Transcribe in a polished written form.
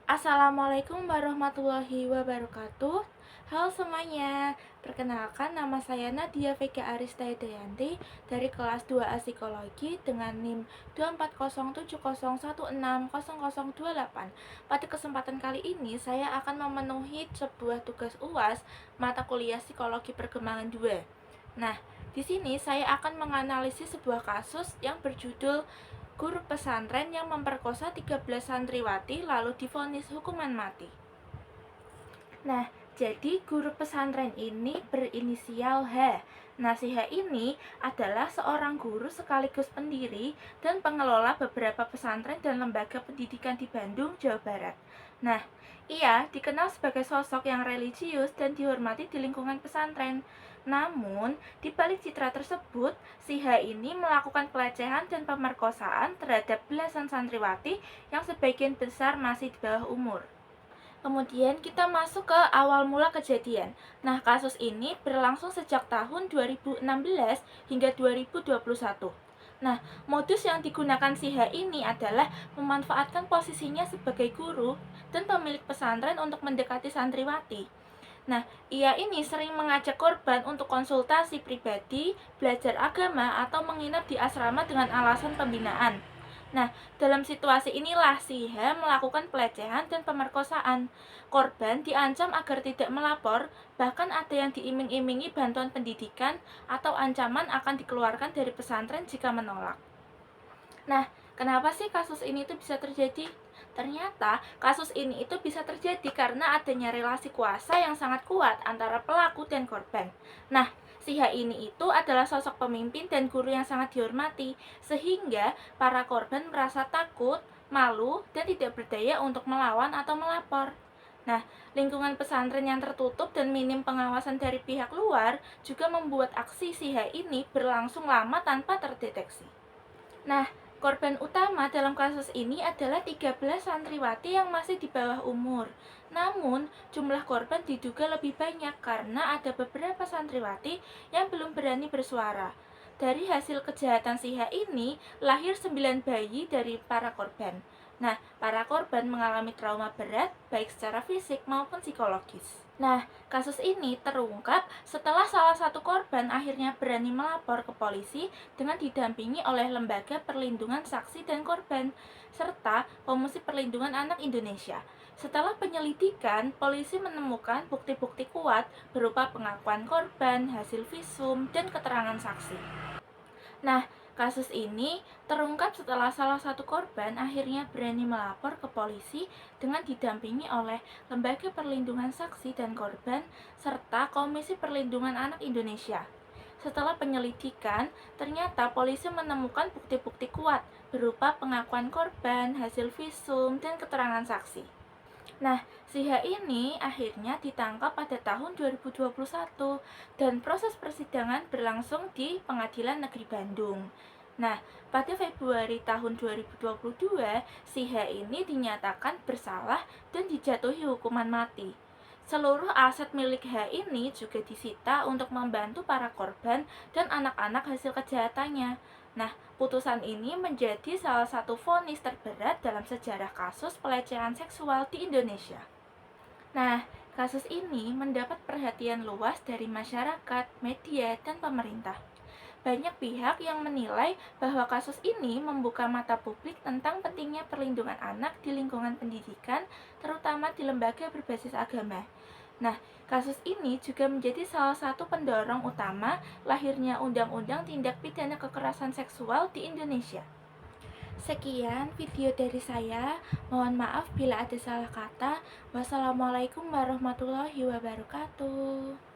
Assalamualaikum warahmatullahi wabarakatuh. Halo semuanya, perkenalkan nama saya Nadia Vega Arista Hidayanti dari kelas 2A Psikologi dengan NIM 24070160028. Pada kesempatan kali ini saya akan memenuhi sebuah tugas UAS mata kuliah Psikologi Perkembangan 2. Nah, di sini saya akan menganalisis sebuah kasus yang berjudul guru pesantren yang memperkosa 13 santriwati lalu divonis hukuman mati. Nah, jadi guru pesantren ini berinisial H. Nah, si H ini adalah seorang guru sekaligus pendiri dan pengelola beberapa pesantren dan lembaga pendidikan di Bandung, Jawa Barat. Nah, ia dikenal sebagai sosok yang religius dan dihormati di lingkungan pesantren. Namun, di balik citra tersebut, si H ini melakukan pelecehan dan pemerkosaan terhadap belasan santriwati yang sebagian besar masih di bawah umur. Kemudian kita masuk ke awal mula kejadian. Nah, kasus ini berlangsung sejak tahun 2016 hingga 2021. Nah, modus yang digunakan si H ini adalah memanfaatkan posisinya sebagai guru dan pemilik pesantren untuk mendekati santriwati. Nah, ia ini sering mengajak korban untuk konsultasi pribadi, belajar agama, atau menginap di asrama dengan alasan pembinaan. Nah, dalam situasi inilah si H melakukan pelecehan dan pemerkosaan. Korban diancam agar tidak melapor, bahkan ada yang diiming-imingi bantuan pendidikan atau ancaman akan dikeluarkan dari pesantren jika menolak. Nah, kenapa sih kasus ini tuh bisa terjadi? Ternyata kasus ini itu bisa terjadi karena adanya relasi kuasa yang sangat kuat antara pelaku dan korban. Nah, si H ini itu adalah sosok pemimpin dan guru yang sangat dihormati, sehingga para korban merasa takut, malu, dan tidak berdaya untuk melawan atau melapor. Nah, lingkungan pesantren yang tertutup dan minim pengawasan dari pihak luar juga membuat aksi si H ini berlangsung lama tanpa terdeteksi. Nah, korban utama dalam kasus ini adalah 13 santriwati yang masih di bawah umur. Namun, jumlah korban diduga lebih banyak karena ada beberapa santriwati yang belum berani bersuara. Dari hasil kejahatan si H ini, lahir 9 bayi dari para korban. Nah, para korban mengalami trauma berat, baik secara fisik maupun psikologis. Nah, kasus ini terungkap setelah salah satu korban akhirnya berani melapor ke polisi dengan didampingi oleh Lembaga Perlindungan Saksi dan Korban, serta Komisi Perlindungan Anak Indonesia. Setelah penyelidikan, polisi menemukan bukti-bukti kuat berupa pengakuan korban, hasil visum, dan keterangan saksi. Nah, kasus ini terungkap setelah salah satu korban akhirnya berani melapor ke polisi dengan didampingi oleh Lembaga Perlindungan Saksi dan Korban serta Komisi Perlindungan Anak Indonesia. Setelah penyelidikan, ternyata polisi menemukan bukti-bukti kuat berupa pengakuan korban, hasil visum, dan keterangan saksi. Nah, si H ini akhirnya ditangkap pada tahun 2021 dan proses persidangan berlangsung di Pengadilan Negeri Bandung. Nah, pada Februari tahun 2022, si H ini dinyatakan bersalah dan dijatuhi hukuman mati. Seluruh aset milik H ini juga disita untuk membantu para korban dan anak-anak hasil kejahatannya. Nah, putusan ini menjadi salah satu vonis terberat dalam sejarah kasus pelecehan seksual di Indonesia. Nah, kasus ini mendapat perhatian luas dari masyarakat, media, dan pemerintah. Banyak pihak yang menilai bahwa kasus ini membuka mata publik tentang pentingnya perlindungan anak di lingkungan pendidikan, terutama di lembaga berbasis agama. Nah, kasus ini juga menjadi salah satu pendorong utama lahirnya Undang-Undang Tindak Pidana Kekerasan Seksual di Indonesia. Sekian video dari saya, mohon maaf bila ada salah kata. Wassalamualaikum warahmatullahi wabarakatuh.